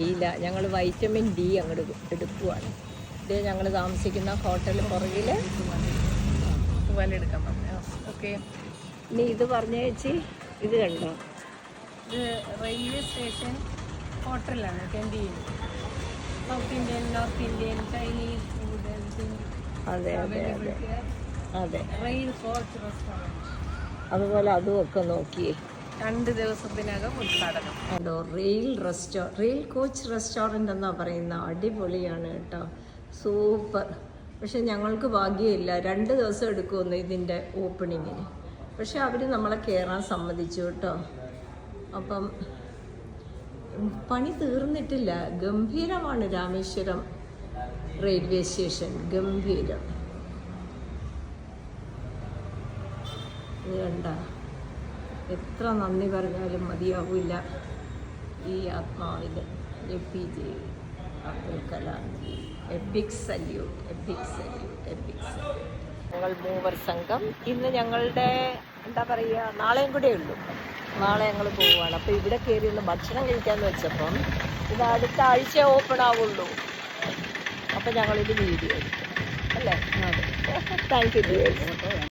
ഇല്ല, ഞങ്ങൾ vitamin D അങ്ങോട്ട് എടുക്കുവാണ്. ഇത് ഞങ്ങൾ താമസിക്കുന്ന ഹോട്ടൽ പുറകിൽ എടുക്കാൻ പറഞ്ഞു. ഓക്കെ, ഇനി ഇത് പറഞ്ഞ ചേച്ചി, ഇത് കണ്ടോ? ഇത് റെയിൽവേ സ്റ്റേഷൻ ഹോട്ടലാണ്, canteen. South Indian, north Indian, Chinese food, അതെ അതെ അതെ അതെ. Rail coach restaurant. അതുപോലെ അതുമൊക്കെ നോക്കിയേ. 2 ദിവസത്തിനകം ഉദ്ഘാടനം. അതോ റെയിൽ കോച്ച് റെസ്റ്റോറൻ്റ് എന്നാ പറയുന്ന. അടിപൊളിയാണ് കേട്ടോ, സൂപ്പർ. പക്ഷെ ഞങ്ങൾക്ക് ഭാഗ്യമില്ല, 2 ദിവസം എടുക്കുമെന്ന് ഇതിൻ്റെ ഓപ്പണിങ്ങിന്. പക്ഷെ അവർ നമ്മളെ കയറാൻ സമ്മതിച്ചു കേട്ടോ. അപ്പം പണി തീർന്നിട്ടില്ല. ഗംഭീരമാണ് രാമേശ്വരം റെയിൽവേ സ്റ്റേഷൻ, ഗംഭീരം. ഇത് കണ്ട, എത്ര നന്ദി പറഞ്ഞാലും മതിയാവില്ല ഈ ആത്മാവിന്. APJ Abdul Kalam, EPIC salute, EPIC salute, EPIC salute. ഞങ്ങൾ മൂവർ സംഘം ഇന്ന് ഞങ്ങളുടെ എന്താ പറയുക, നാളെയും കൂടെ ഉള്ളൂ. നാളെ ഞങ്ങൾ പോവുകയാണ്. അപ്പോൾ ഇവിടെ കയറി ഒന്ന് ഭക്ഷണം കഴിക്കാമെന്ന് വെച്ചപ്പം ഇത് അടുത്ത ആഴ്ച ഓപ്പൺ ആവുള്ളൂ. അപ്പോൾ ഞങ്ങളിത് വീഡിയോ എടുക്കും അല്ലേ? Thank you.